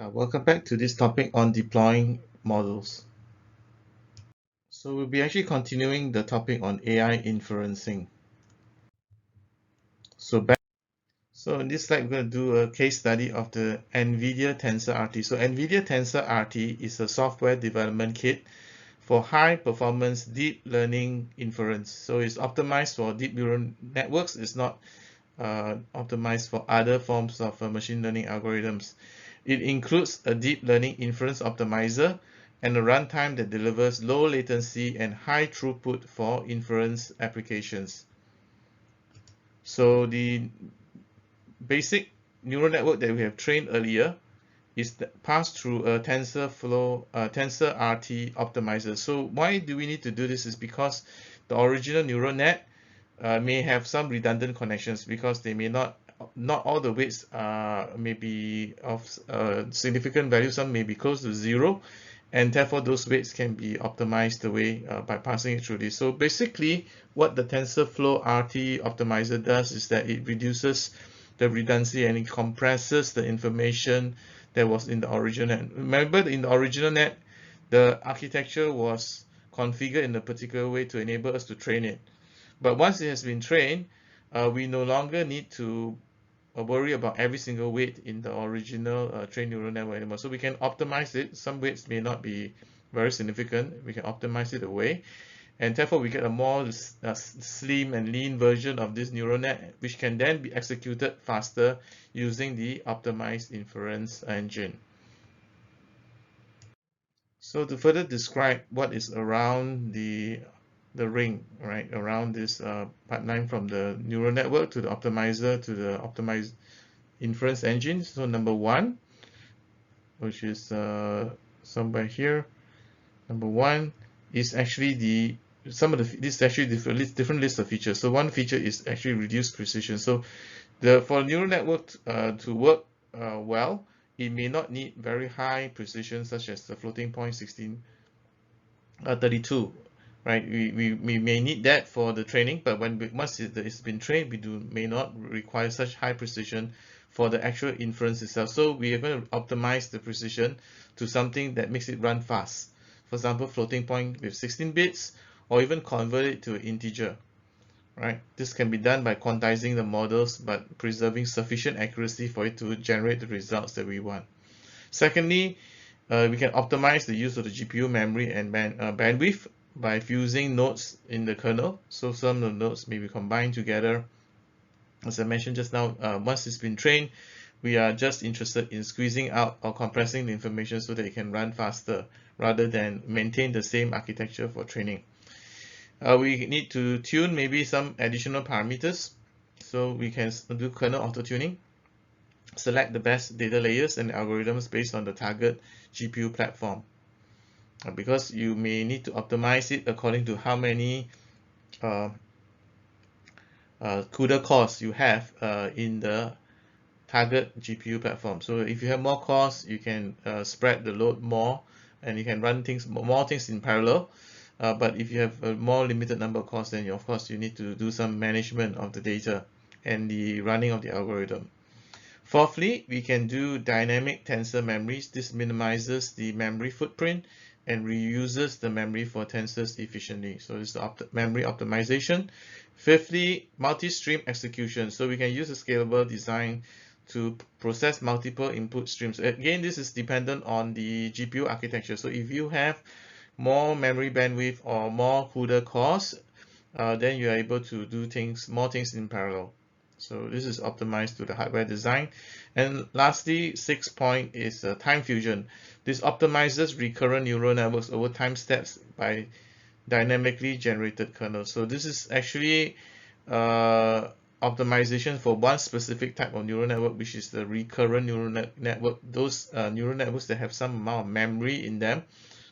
Welcome back to this topic on deploying models. So we'll be actually continuing the topic on AI inferencing. So back, so in this slide, we're going to do a case study of the NVIDIA TensorRT. So NVIDIA TensorRT is a software development kit for high performance deep learning inference. So it's optimized for deep neural networks. It's not optimized for other forms of machine learning algorithms. It includes a deep learning inference optimizer and a runtime that delivers low latency and high throughput for inference applications. So the basic neural network that we have trained earlier is passed through a TensorRT optimizer. So why do we need to do this is because the original neural net may have some redundant connections because they may not all the weights may be of significant value. Some may be close to zero, and therefore those weights can be optimized away by passing it through this. So basically, what the TensorFlow RT optimizer does is that it reduces the redundancy and it compresses the information that was in the original net. Remember, in the original net, the architecture was configured in a particular way to enable us to train it. But once it has been trained, we no longer need to worry about every single weight in the original trained neural network anymore. So we can optimize it. Some weights may not be very significant. We can optimize it away. And therefore, we get a more slim and lean version of this neural net, which can then be executed faster using the optimized inference engine. So to further describe what is around the ring, right, around this pipeline from the neural network to the optimizer to the optimized inference engine. So number one, which is somewhere here, number one is actually this is actually different list of features. So one feature is actually reduced precision. So for neural network to work well, it may not need very high precision, such as the floating point 1632. Right, we may need that for the training, but once it's been trained, we may not require such high precision for the actual inference itself. So we are going to optimize the precision to something that makes it run fast. For example, floating point with 16 bits, or even convert it to an integer. Right, this can be done by quantizing the models, but preserving sufficient accuracy for it to generate the results that we want. Secondly, we can optimize the use of the GPU memory and bandwidth by fusing nodes in the kernel. So some of the nodes may be combined together. As I mentioned just now, once it's been trained, we are just interested in squeezing out or compressing the information so that it can run faster rather than maintain the same architecture for training. We need to tune maybe some additional parameters. So we can do kernel auto-tuning, select the best data layers and algorithms based on the target GPU platform. Because you may need to optimize it according to how many CUDA cores you have in the target GPU platform. So if you have more cores, you can spread the load more, and you can run more things in parallel. But if you have a more limited number of cores, then of course you need to do some management of the data and the running of the algorithm. Fourthly, we can do dynamic tensor memories. This minimizes the memory footprint and reuses the memory for tensors efficiently. So this is the memory optimization. Fifthly, multi-stream execution. So we can use a scalable design to process multiple input streams. Again, this is dependent on the GPU architecture. So if you have more memory bandwidth or more CUDA cores, then you are able to do more things in parallel. So this is optimized to the hardware design. And lastly, 6th point is time fusion. This optimizes recurrent neural networks over time steps by dynamically generated kernels. So this is actually optimization for one specific type of neural network, which is the recurrent neural network. Those neural networks that have some amount of memory in them.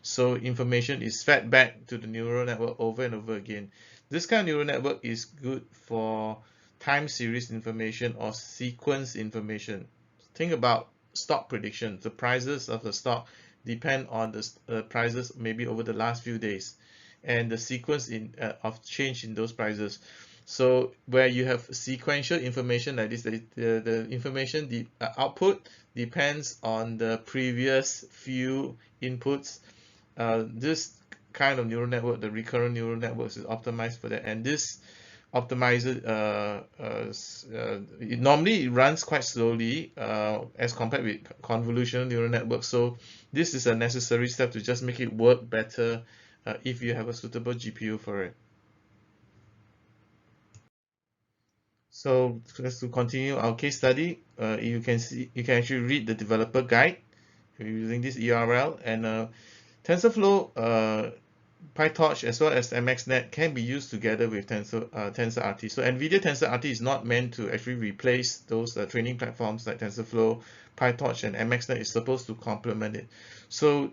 So information is fed back to the neural network over and over again. This kind of neural network is good for time series information or sequence information. Think about stock prediction. The prices of the stock depend on the prices maybe over the last few days and the sequence of change in those prices. So where you have sequential information like this, the information, the output depends on the previous few inputs. This kind of neural network, the recurrent neural networks, is optimized for that, and this optimizer normally it runs quite slowly as compared with convolutional neural networks. So this is a necessary step to just make it work better if you have a suitable GPU for it. So just to continue our case study, you can actually read the developer guide using this URL, and TensorFlow, PyTorch, as well as MXNet can be used together with TensorRT. So NVIDIA TensorRT is not meant to actually replace those training platforms like TensorFlow, PyTorch, and MXNet. Is supposed to complement it. So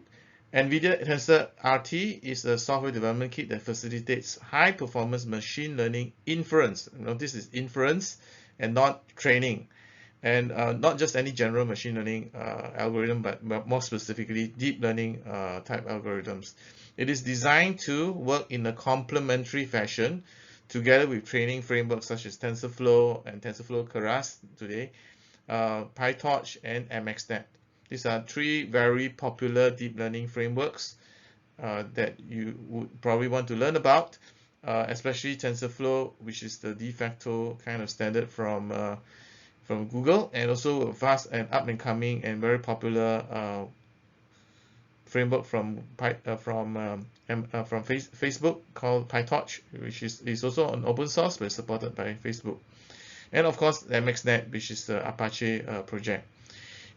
NVIDIA TensorRT is a software development kit that facilitates high-performance machine learning inference. This is inference and not training. And not just any general machine learning algorithm, but more specifically deep learning type algorithms. It is designed to work in a complementary fashion together with training frameworks such as TensorFlow and TensorFlow Keras today, PyTorch, and MXNet. These are three very popular deep learning frameworks that you would probably want to learn about, especially TensorFlow, which is the de facto kind of standard from Google, and also a fast and up and coming and very popular framework from Facebook called PyTorch, which is also an open source but supported by Facebook, and of course MXNet, which is the Apache project.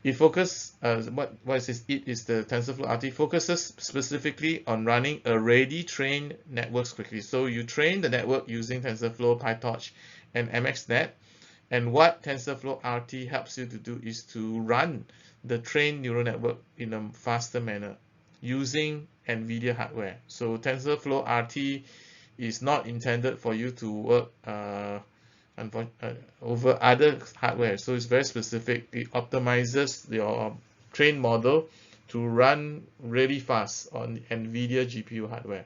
It focuses what it is the TensorFlow RT focuses specifically on running already trained networks quickly. So you train the network using TensorFlow, PyTorch, and MXNet. And what TensorFlow RT helps you to do is to run the trained neural network in a faster manner using NVIDIA hardware. So TensorFlow RT is not intended for you to work over other hardware. So it's very specific. It optimizes your trained model to run really fast on NVIDIA GPU hardware.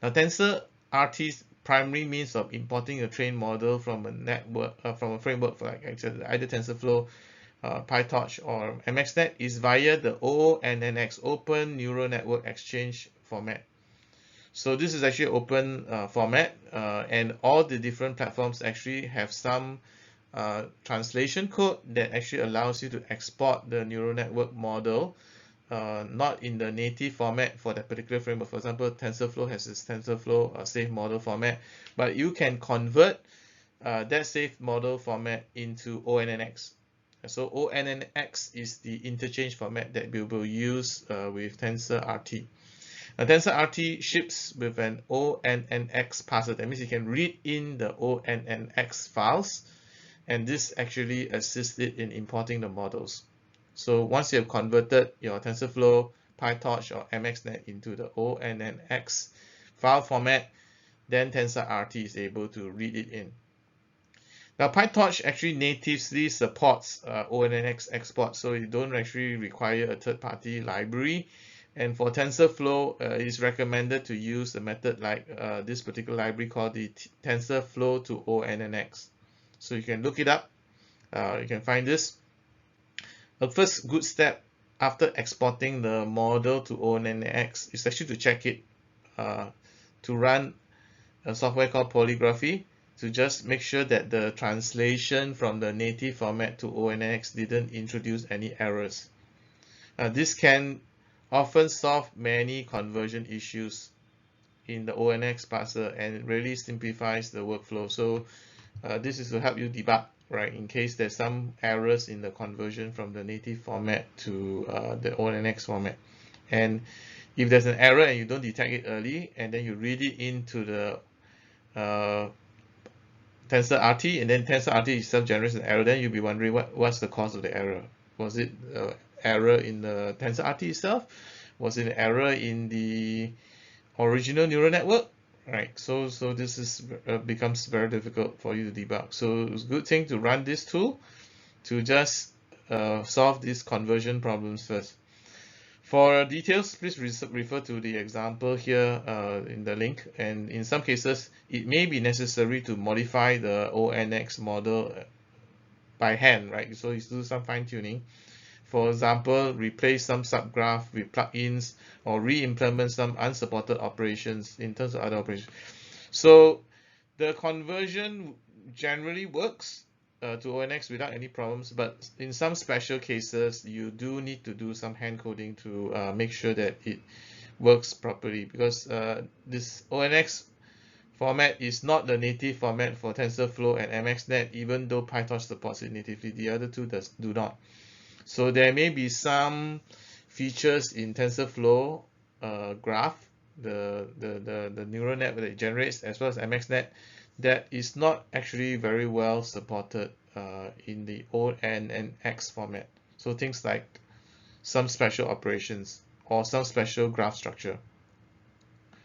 Now, TensorRT's primary means of importing a trained model from a network, from a framework like either TensorFlow, PyTorch, or MXNet is via the ONNX, Open Neural Network Exchange format. So this is actually open format, and all the different platforms actually have some translation code that actually allows you to export the neural network model, not in the native format for that particular framework. For example, TensorFlow has this TensorFlow safe model format, but you can convert that safe model format into ONNX. So ONNX is the interchange format that we will use with TensorRT. Now, TensorRT ships with an ONNX parser. That means you can read in the ONNX files, and this actually assists it in importing the models. So once you have converted your TensorFlow, PyTorch, or MXNet into the ONNX file format, then TensorRT is able to read it in. Now, PyTorch actually natively supports ONNX export, so you don't actually require a third-party library. And for TensorFlow, it is recommended to use a method like this particular library called the TensorFlow to ONNX. So you can look it up. You can find this. The first good step after exporting the model to ONNX is actually to check it, to run a software called polygraphy, to just make sure that the translation from the native format to ONNX didn't introduce any errors. This can often solve many conversion issues in the ONNX parser and really simplifies the workflow. So this is to help you debug, right, in case there's some errors in the conversion from the native format to the ONNX format. And if there's an error and you don't detect it early, and then you read it into the TensorRT, and then TensorRT itself generates an error, then you'll be wondering what's the cause of the error. Was it error in the TensorRT itself? Was it an error in the original neural network? Right. So this is becomes very difficult for you to debug. So it's a good thing to run this tool to just solve these conversion problems first. For details, please refer to the example here in the link. And in some cases, it may be necessary to modify the ONX model by hand, right? So you do some fine tuning. For example, replace some subgraph with plugins or re-implement some unsupported operations in terms of other operations. So the conversion generally works to ONX without any problems, but in some special cases, you do need to do some hand coding to make sure that it works properly, because this ONX format is not the native format for TensorFlow and MXNet, even though PyTorch supports it natively. The other two do not. So there may be some features in TensorFlow graph, the neural net that it generates, as well as MXNet, that is not actually very well supported in the ONNX format. So things like some special operations or some special graph structure.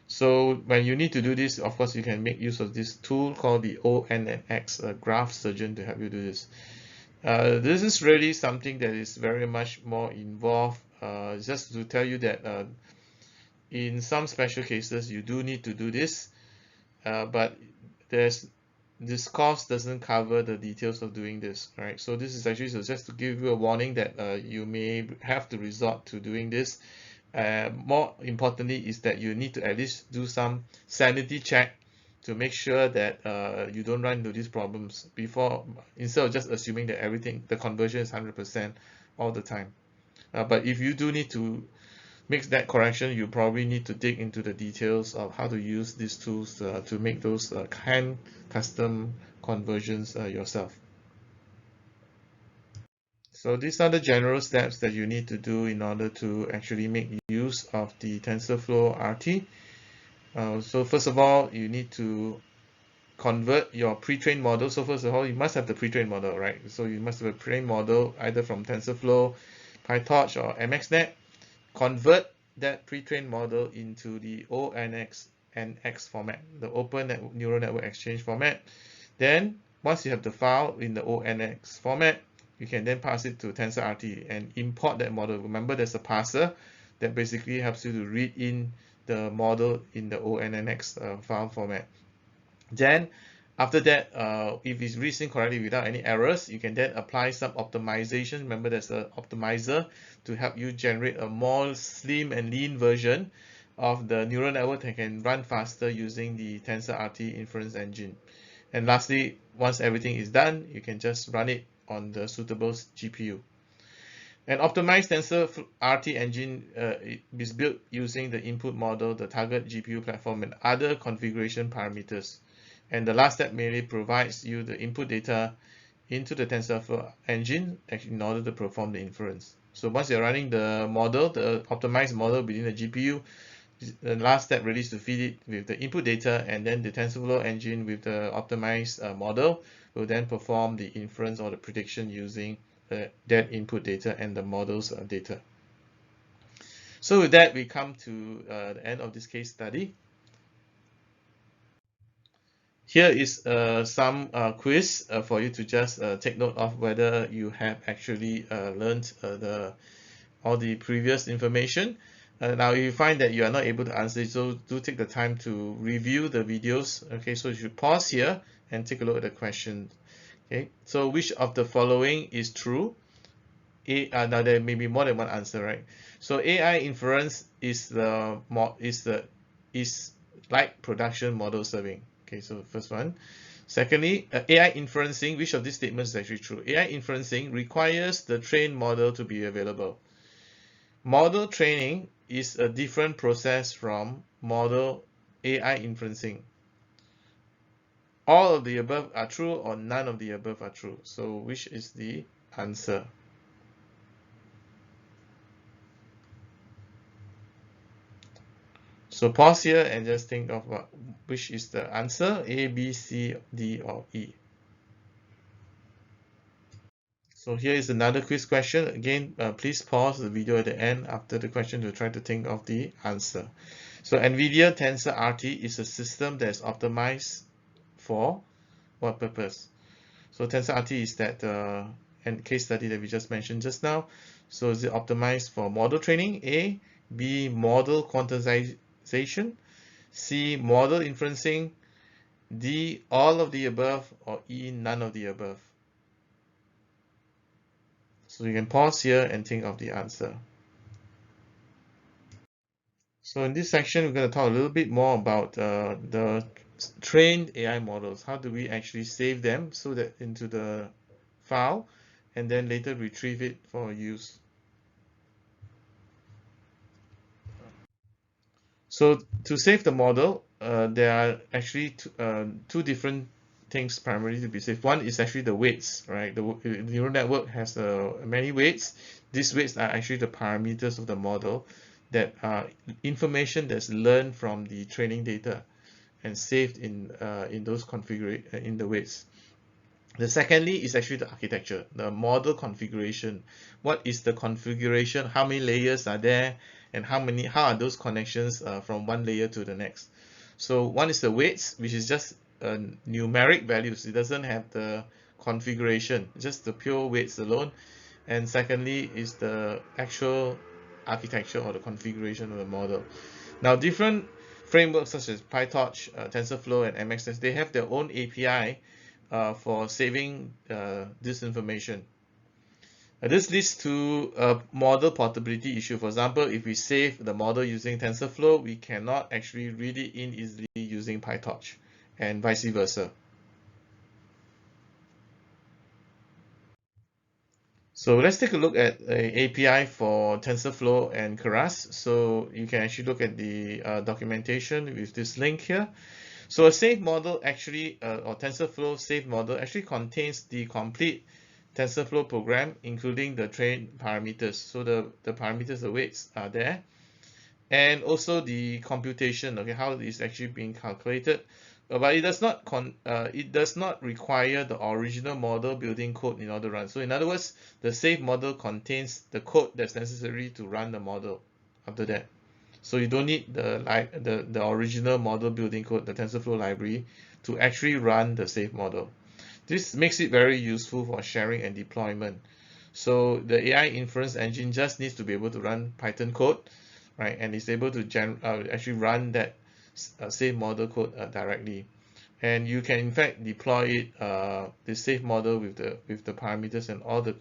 So when you need to do this, of course, you can make use of this tool called the ONNX Graph Surgeon to help you do this. This is really something that is very much more involved. Just to tell you that in some special cases, you do need to do this, but this course doesn't cover the details of doing this, right? So this is actually just to give you a warning that you may have to resort to doing this. More importantly is that you need to at least do some sanity check to make sure that you don't run into these problems before, instead of just assuming that everything, the conversion is 100% all the time. But if you do need to make that correction, you probably need to dig into the details of how to use these tools to make those hand custom conversions yourself. So these are the general steps that you need to do in order to actually make use of the TensorFlow RT. So first of all, you need to convert your pre-trained model. So first of all, you must have the pre-trained model, right? So you must have a pre-trained model either from TensorFlow, PyTorch, or MXNet. Convert that pre-trained model into the ONNX format, the Open Neural Network Exchange format. Then once you have the file in the ONNX format, you can then pass it to TensorRT and import that model. Remember, there's a parser that basically helps you to read in the model in the ONNX file format. Then after that, if it's reads in correctly without any errors, you can then apply some optimization. Remember, there's an optimizer to help you generate a more slim and lean version of the neural network that can run faster using the TensorRT inference engine. And lastly, once everything is done, you can just run it on the suitable GPU. An optimized TensorRT engine is built using the input model, the target GPU platform, and other configuration parameters. And the last step merely provides you the input data into the TensorFlow engine in order to perform the inference. So once you're running the model, the optimized model within the GPU, the last step really is to feed it with the input data, and then the TensorFlow engine with the optimized model will then perform the inference or the prediction using that input data and the model's data. So with that, we come to the end of this case study. Here is some quiz for you to just take note of whether you have actually learned all the previous information. Now, if you find that you are not able to answer it, so do take the time to review the videos. Okay, so you should pause here and take a look at the question. Okay, so which of the following is true? Now there may be more than one answer, right? So AI inference is like production model serving. Okay, so first one. Secondly, AI inferencing, which of these statements is actually true? AI inferencing requires the trained model to be available. Model training is a different process from model AI inferencing. All of the above are true or none of the above are true. So which is the answer? So pause here and just think of which is the answer, A, B, C, D, or E. So here is another quiz question. Again, please pause the video at the end after the question to try to think of the answer. So NVIDIA TensorRT is a system that is optimized for what purpose? So TensorRT is that case study that we just mentioned just now. So is it optimized for model training? A. B. Model quantization. C. Model inferencing. D. All of the above. Or E. None of the above. So you can pause here and think of the answer. So in this section, we're going to talk a little bit more about the trained AI models. How do we actually save them so that into the file and then later retrieve it for use? So to save the model, there are actually two different things primarily to be saved. One is actually the weights, right? The neural network has many weights. These weights are actually the parameters of the model that are information that's learned from the training data and saved in those in the weights. The secondly is actually the architecture, the model configuration. What is the configuration? How many layers are there? And how are those connections from one layer to the next? So one is the weights, which is just numeric values. It doesn't have the configuration, just the pure weights alone. And secondly is the actual architecture or the configuration of the model. Now, different frameworks such as PyTorch, TensorFlow, and MXNet, they have their own API for saving this information. This leads to a model portability issue. For example, if we save the model using TensorFlow, we cannot actually read it in easily using PyTorch, and vice versa. So let's take a look at an API for TensorFlow and Keras. So you can actually look at the documentation with this link here. So a safe model actually, or TensorFlow safe model actually contains the complete TensorFlow program, including the train parameters. So the parameters, the weights are there. And also the computation, okay, how it is actually being calculated. But it does not require the original model building code in order to run. So in other words, the safe model contains the code that's necessary to run the model after that. So you don't need the original model building code, the TensorFlow library, to actually run the safe model. This makes it very useful for sharing and deployment. So the AI inference engine just needs to be able to run Python code, right? And it's able to actually run that safe model code directly. And you can in fact deploy it, the safe model with the parameters and all the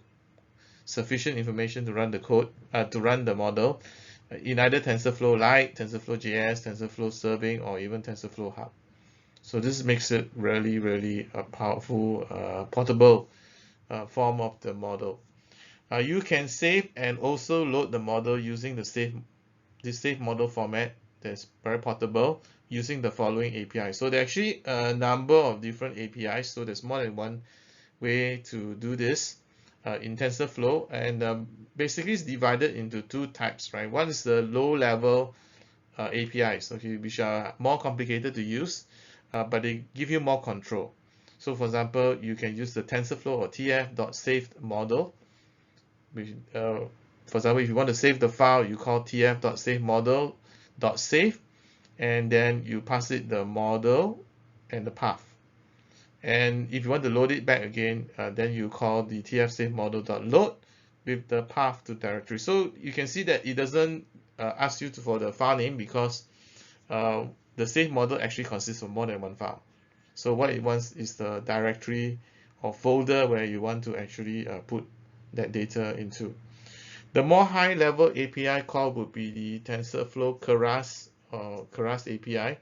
sufficient information to run the code, to run the model in either TensorFlow Lite, TensorFlow JS, TensorFlow Serving, or even TensorFlow Hub. So this makes it really, really a powerful, portable form of the model. You can save and also load the model using the safe model format that's very portable using the following API. So there are actually a number of different APIs. So there's more than one way to do this in TensorFlow, and basically it's divided into two types, right? One is the low-level APIs, okay, which are more complicated to use, but they give you more control. So for example, you can use the TensorFlow or tf.saved model. Which, for example, if you want to save the file, you call tf.savemodel.save, and then you pass it the model and the path. And if you want to load it back again, then you call the tf.savemodel.load with the path to directory. So you can see that it doesn't ask you for the file name because the save model actually consists of more than one file. So what it wants is the directory or folder where you want to actually put that data into. The more high-level API call would be the TensorFlow Keras or Keras API,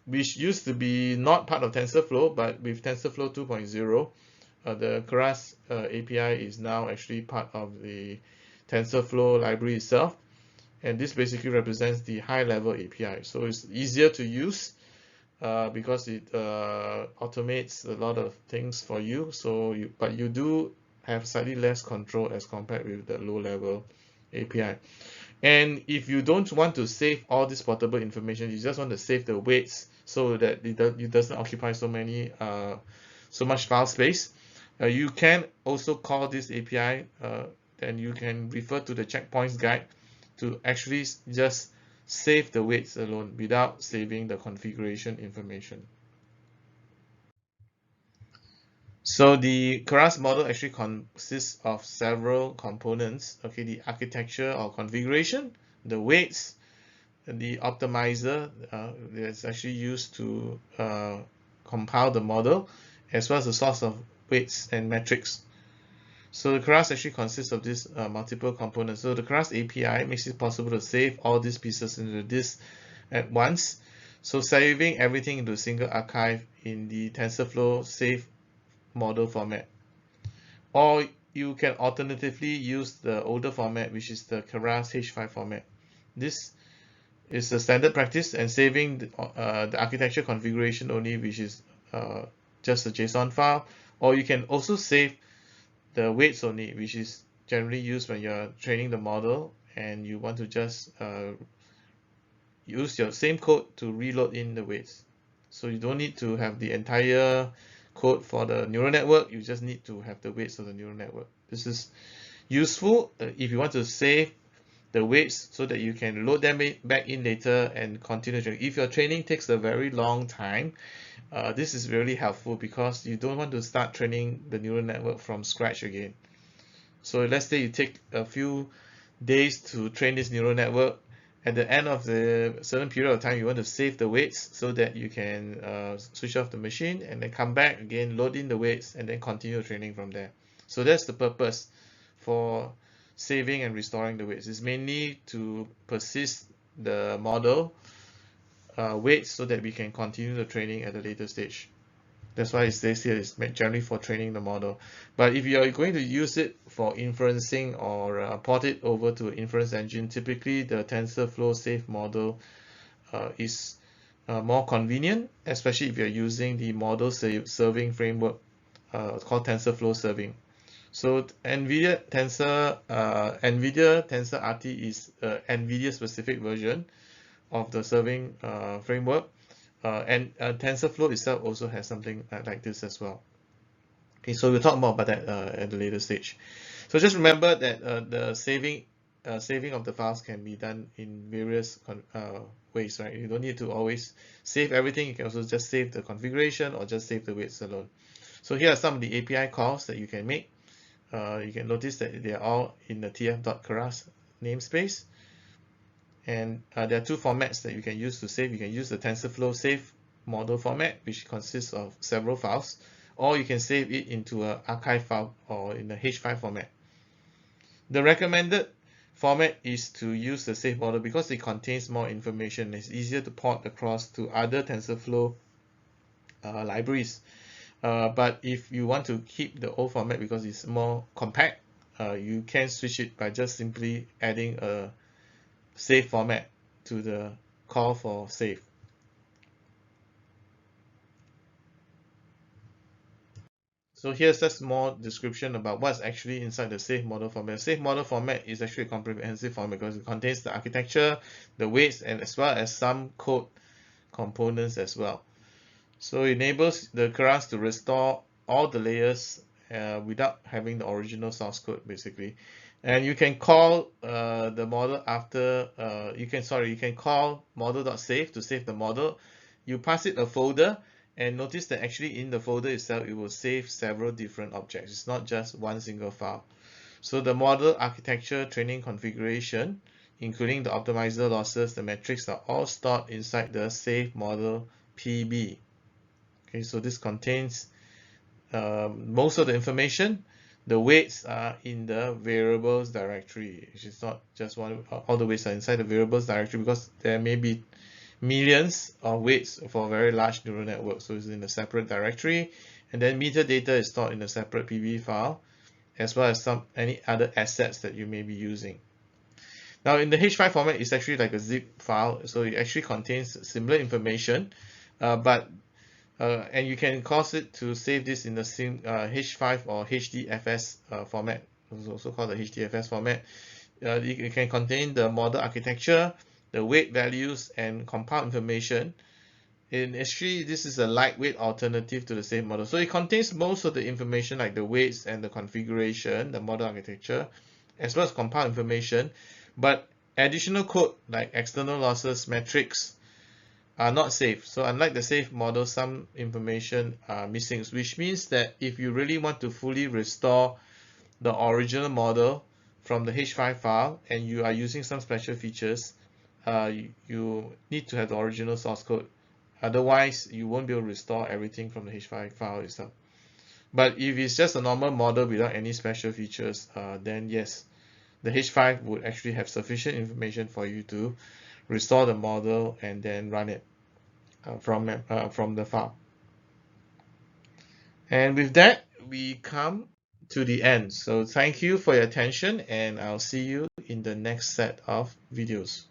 which used to be not part of TensorFlow, but with TensorFlow 2.0, the Keras API is now actually part of the TensorFlow library itself. And this basically represents the high-level API. So it's easier to use because it automates a lot of things for you. But you do have slightly less control as compared with the low-level API. And if you don't want to save all this portable information, you just want to save the weights so that it doesn't occupy so much file space. You can also call this API, and you can refer to the checkpoints guide to actually just save the weights alone without saving the configuration information. So the Keras model actually consists of several components. Okay, the architecture or configuration, the weights, the optimizer that's actually used to compile the model, as well as the source of weights and metrics. So the Keras actually consists of these multiple components. So the Keras API makes it possible to save all these pieces into disk at once. So saving everything into a single archive in the TensorFlow save model format. Or you can alternatively use the older format, which is the Keras H5 format. This is a standard practice, and saving the architecture configuration only, which is just a JSON file. Or you can also save the weights only, which is generally used when you're training the model and you want to just use your same code to reload in the weights. So you don't need to have the entire code for the neural network, you just need to have the weights of the neural network. This is useful if you want to save the weights so that you can load them back in later and continue training. If your training takes a very long time, this is really helpful because you don't want to start training the neural network from scratch again. So let's say you take a few days to train this neural network. At the end of the certain period of time, you want to save the weights so that you can switch off the machine and then come back again, load in the weights, and then continue training from there. So that's the purpose for saving and restoring the weights. It's mainly to persist the model weights so that we can continue the training at a later stage. That's why it says here it's generally for training the model. But if you're going to use it for inferencing or port it over to an inference engine, typically the TensorFlow save model is more convenient, especially if you're using the model serving framework called TensorFlow Serving. So NVIDIA TensorRT is an NVIDIA specific version of the serving framework. And TensorFlow itself also has something like this as well. Okay, so we'll talk more about that at the later stage. So just remember that the saving of the files can be done in various ways, right? You don't need to always save everything. You can also just save the configuration or just save the weights alone. So here are some of the API calls that you can make. You can notice that they are all in the tf.keras namespace. And there are two formats that you can use to save. You can use the TensorFlow save model format, which consists of several files, or you can save it into an archive file or in the H5 format. The recommended format is to use the save model because it contains more information. It's easier to port across to other TensorFlow libraries. But if you want to keep the old format because it's more compact, you can switch it by just simply adding a save format to the call for save. So here's just more description about what's actually inside the save model format. Save model format is actually a comprehensive format because it contains the architecture, the weights, and as well as some code components as well. So it enables the Keras to restore all the layers without having the original source code, basically. And you can call the model after you can call model.save to save the model. You pass it a folder, and notice that actually in the folder itself it will save several different objects. It's not just one single file. So the model architecture, training configuration, including the optimizer, losses, the metrics, are all stored inside the save model PB. Okay, so this contains most of the information. The weights are in the variables directory, which is not just one. All the weights are inside the variables directory because there may be millions of weights for a very large neural network. So it's in a separate directory, and then metadata is stored in a separate PB file, as well as any other assets that you may be using. Now in the H5 format, it's actually like a zip file, so it actually contains similar information, and you can cause it to save this in the same H5 or HDFS format. It's also called the HDFS format. It can contain the model architecture, the weight values, and compile information. And actually, this is a lightweight alternative to the same model. So it contains most of the information like the weights and the configuration, the model architecture, as well as compile information. But additional code like external losses, metrics, are not safe. So unlike the safe model, some information are missing, which means that if you really want to fully restore the original model from the H5 file and you are using some special features, you need to have the original source code. Otherwise, you won't be able to restore everything from the H5 file itself. But if it's just a normal model without any special features, then yes, the H5 would actually have sufficient information for you to restore the model and then run it from the file. And with that, we come to the end. So thank you for your attention, and I'll see you in the next set of videos.